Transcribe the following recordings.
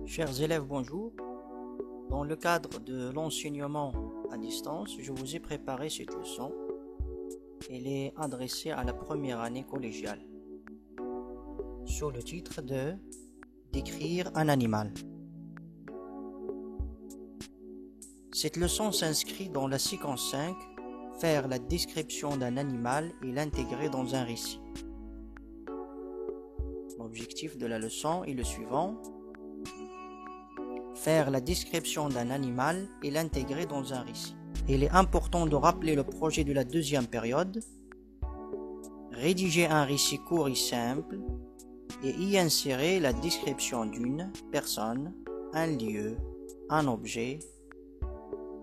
Chers élèves, bonjour. Dans le cadre de l'enseignement à distance, je vous ai préparé cette leçon. Elle est adressée à la première année collégiale, sous le titre de « Décrire un animal ». Cette leçon s'inscrit dans la séquence 5, « Faire la description d'un animal et l'intégrer dans un récit ». L'objectif de la leçon est le suivant: faire la description d'un animal et l'intégrer dans un récit. Il est important de rappeler le projet de la deuxième période: rédiger un récit court et simple et y insérer la description d'une personne, un lieu, un objet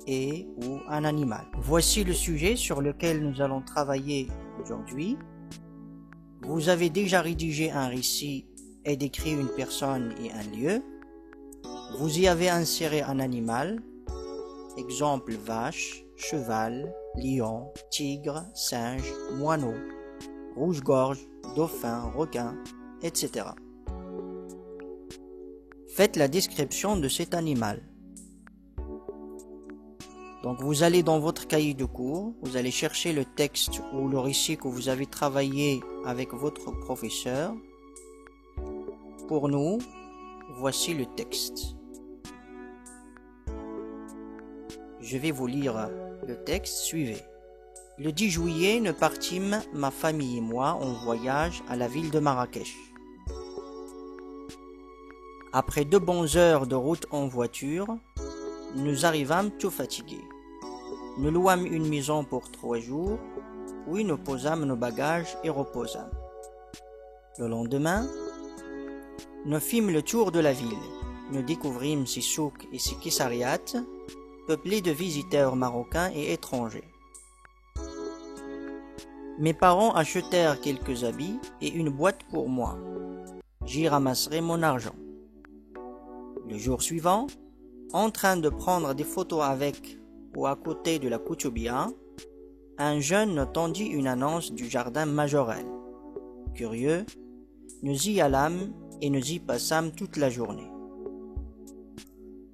et ou un animal. Voici le sujet sur lequel nous allons travailler aujourd'hui. Vous avez déjà rédigé un récit et décrit une personne et un lieu. Vous y avez inséré un animal, exemple vache, cheval, lion, tigre, singe, moineau, rouge-gorge, dauphin, requin, etc. Faites la description de cet animal. Donc vous allez dans votre cahier de cours, vous allez chercher le texte ou le récit que vous avez travaillé avec votre professeur. Pour nous, voici le texte. Je vais vous lire le texte, suivez. Le 10 juillet, nous partîmes, ma famille et moi, en voyage à la ville de Marrakech. Après 2 bonnes heures de route en voiture, nous arrivâmes tout fatigués. Nous louâmes une maison pour 3 jours, où nous posâmes nos bagages et reposâmes. Le lendemain, nous fîmes le tour de la ville. Nous découvrîmes ses souks et ses kissariats, peuplés de visiteurs marocains et étrangers. Mes parents achetèrent quelques habits et une boîte pour moi. J'y ramasserai mon argent. Le jour suivant, en train de prendre des photos avec ou à côté de la Koutoubia, un jeune nous tendit une annonce du jardin Majorel. Curieux, nous y allâmes et nous y passâmes toute la journée.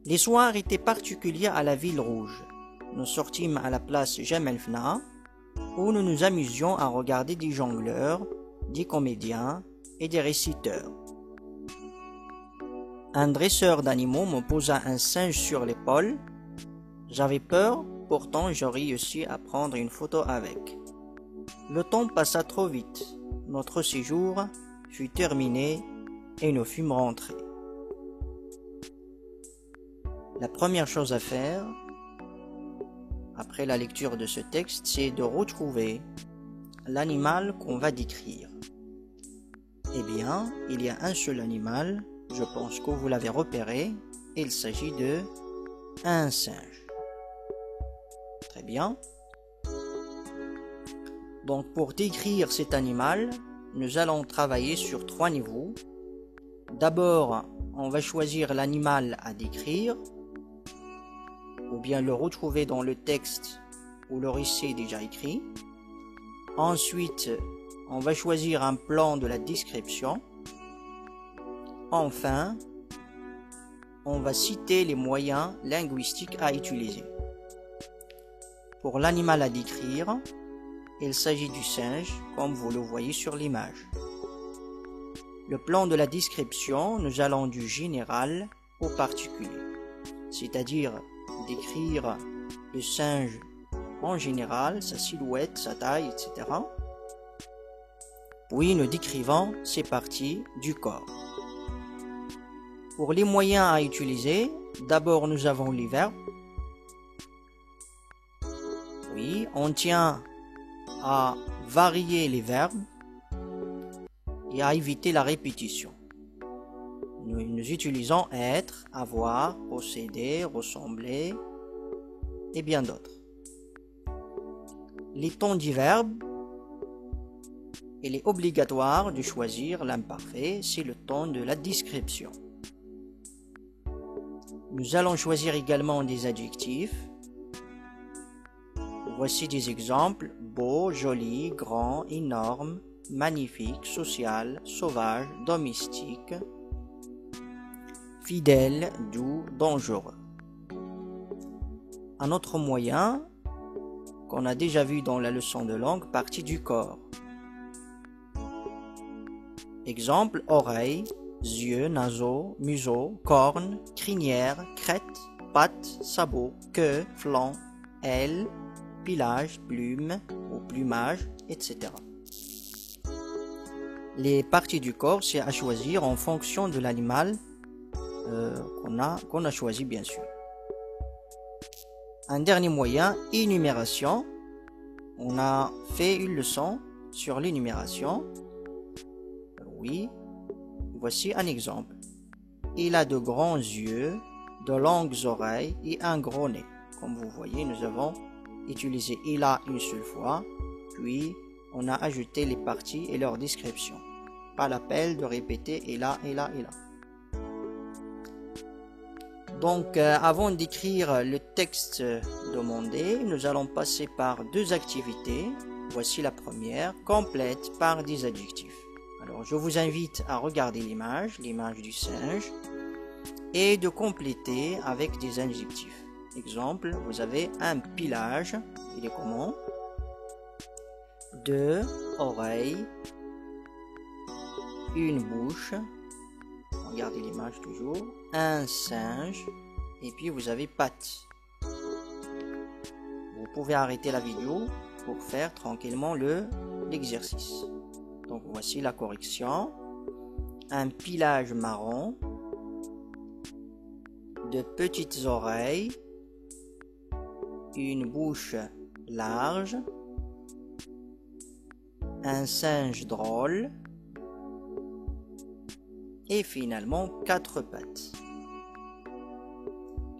Les soirs étaient particuliers à la ville rouge. Nous sortîmes à la place Jemaa el-Fna, où nous nous amusions à regarder des jongleurs, des comédiens et des réciteurs. Un dresseur d'animaux me posa un singe sur l'épaule. J'avais peur, pourtant j'ai réussi à prendre une photo avec. Le temps passa trop vite. Notre séjour fut terminé et nous fûmes rentrés. La première chose à faire, après la lecture de ce texte, c'est de retrouver l'animal qu'on va décrire. Eh bien, il y a un seul animal, je pense que vous l'avez repéré, il s'agit de un singe. Très bien. Donc pour décrire cet animal, nous allons travailler sur 3 niveaux. D'abord, on va choisir l'animal à décrire, ou bien le retrouver dans le texte ou le récit déjà écrit. Ensuite, on va choisir un plan de la description. Enfin, on va citer les moyens linguistiques à utiliser. Pour l'animal à décrire, il s'agit du singe, comme vous le voyez sur l'image. Le plan de la description, nous allons du général au particulier, c'est-à-dire décrire le singe en général, sa silhouette, sa taille, etc. Puis nous décrivons ses parties du corps. Pour les moyens à utiliser, d'abord nous avons les verbes. Oui, on tient à varier les verbes et à éviter la répétition. Nous utilisons être, avoir, posséder, ressembler et bien d'autres. Les tons du verbe, il est obligatoire de choisir l'imparfait, c'est le ton de la description. Nous allons choisir également des adjectifs. Voici des exemples: beau, joli, grand, énorme, magnifique, social, sauvage, domestique. fidèle, doux, dangereux. Un autre moyen qu'on a déjà vu dans la leçon de langue, partie du corps. Exemple, oreilles, yeux, naseaux, museau, cornes, crinière, crête, pattes, sabots, queue, flanc, ailes, pelage, plume ou plumage, etc. Les parties du corps, c'est à choisir en fonction de l'animal qu'on a choisi, bien sûr. Un dernier moyen, énumération. On a fait une leçon sur l'énumération. Oui, voici un exemple. Il a de grands yeux, de longues oreilles et un gros nez. Comme vous voyez, nous avons utilisé « il a » une seule fois, puis on a ajouté les parties et leur description. Pas la peine de répéter « il a ». Donc, avant d'écrire le texte demandé, nous allons passer par deux activités. Voici la première, complète par des adjectifs. Alors, je vous invite à regarder l'image du singe, et de compléter avec des adjectifs. Exemple, vous avez un pelage, il est comment? 2 oreilles, une bouche, regardez l'image toujours, un singe, et puis vous avez pattes. Vous pouvez arrêter la vidéo pour faire tranquillement l'exercice. Donc voici la correction. Un pelage marron, de petites oreilles, une bouche large, un singe drôle, et finalement 4 pattes.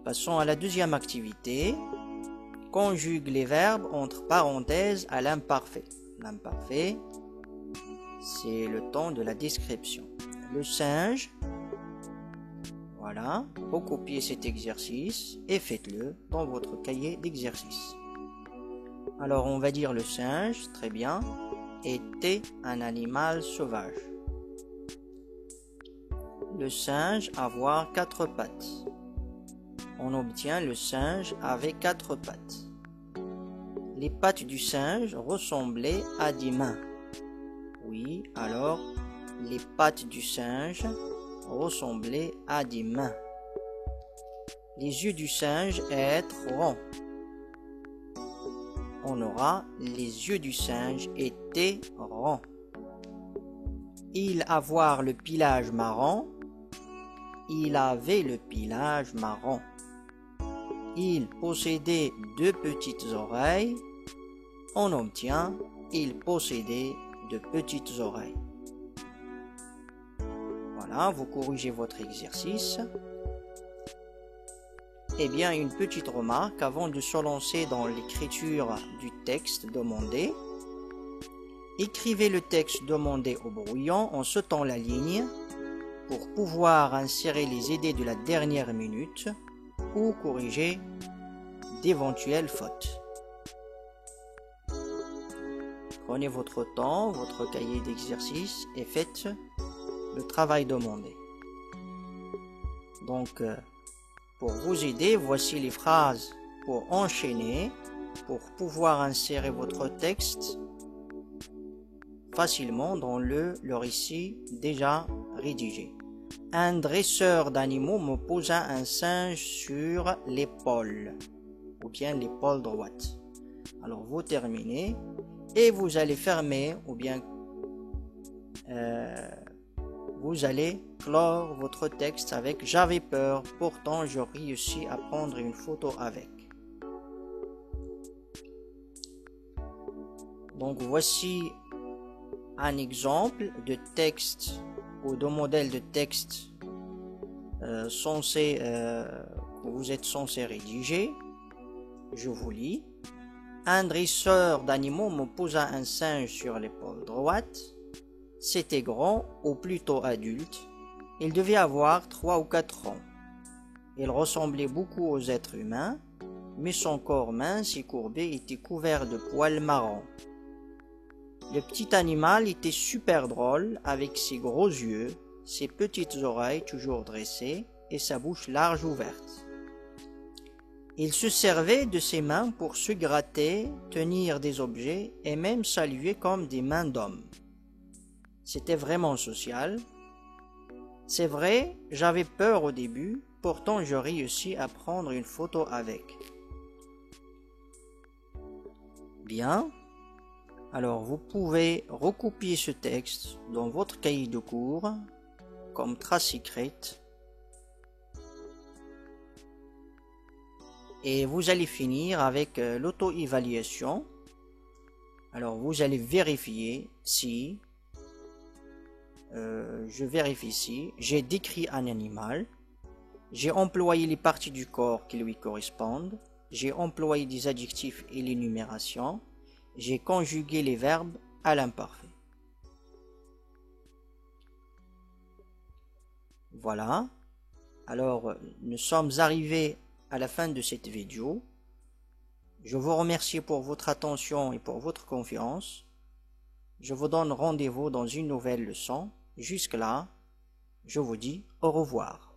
Passons à la deuxième activité. Conjugue les verbes entre parenthèses à l'imparfait. L'imparfait, c'est le temps de la description. Le singe, voilà, recopiez cet exercice et faites-le dans votre cahier d'exercice. Alors on va dire le singe, très bien, était un animal sauvage. Le singe avoir 4 pattes. On obtient le singe avec 4 pattes. Les pattes du singe ressemblaient à des mains. Oui, alors les pattes du singe ressemblaient à des mains. Les yeux du singe être ronds. On aura les yeux du singe étaient ronds. Il avoir le pelage marron. Il avait le pelage marron. Il possédait 2 petites oreilles. On obtient il possédait de petites oreilles. Voilà, vous corrigez votre exercice. Eh bien, une petite remarque avant de se lancer dans l'écriture du texte demandé. Écrivez le texte demandé au brouillon en sautant la ligne pour pouvoir insérer les idées de la dernière minute ou corriger d'éventuelles fautes. Prenez votre temps, votre cahier d'exercice et faites le travail demandé. Donc, pour vous aider, voici les phrases pour enchaîner, pour pouvoir insérer votre texte facilement dans le récit déjà rédigé. Un dresseur d'animaux me posa un singe sur l'épaule, ou bien l'épaule droite. Alors vous terminez et vous allez fermer, ou bien vous allez clore votre texte avec « J'avais peur, pourtant je réussis à prendre une photo avec ». Donc voici un exemple de texte ou de modèle de texte que vous êtes censé rédiger. Je vous lis. Un dresseur d'animaux me posa un singe sur l'épaule droite. C'était grand, ou plutôt adulte. Il devait avoir 3 ou 4 ans. Il ressemblait beaucoup aux êtres humains, mais son corps mince et courbé était couvert de poils marrons. Le petit animal était super drôle avec ses gros yeux, ses petites oreilles toujours dressées et sa bouche large ouverte. Il se servait de ses mains pour se gratter, tenir des objets et même saluer comme des mains d'homme. C'était vraiment social. C'est vrai, j'avais peur au début, pourtant je réussis à prendre une photo avec. Bien. Alors vous pouvez recopier ce texte dans votre cahier de cours comme trace écrite. Et vous allez finir avec l'auto-évaluation. Alors vous allez vérifier si, je vérifie si j'ai décrit un animal, j'ai employé les parties du corps qui lui correspondent, j'ai employé des adjectifs et l'énumération, j'ai conjugué les verbes à l'imparfait. Voilà. Alors nous sommes arrivés à la fin de cette vidéo. Je vous remercie pour votre attention et pour votre confiance. Je vous donne rendez-vous dans une nouvelle leçon. Jusque-là, je vous dis au revoir.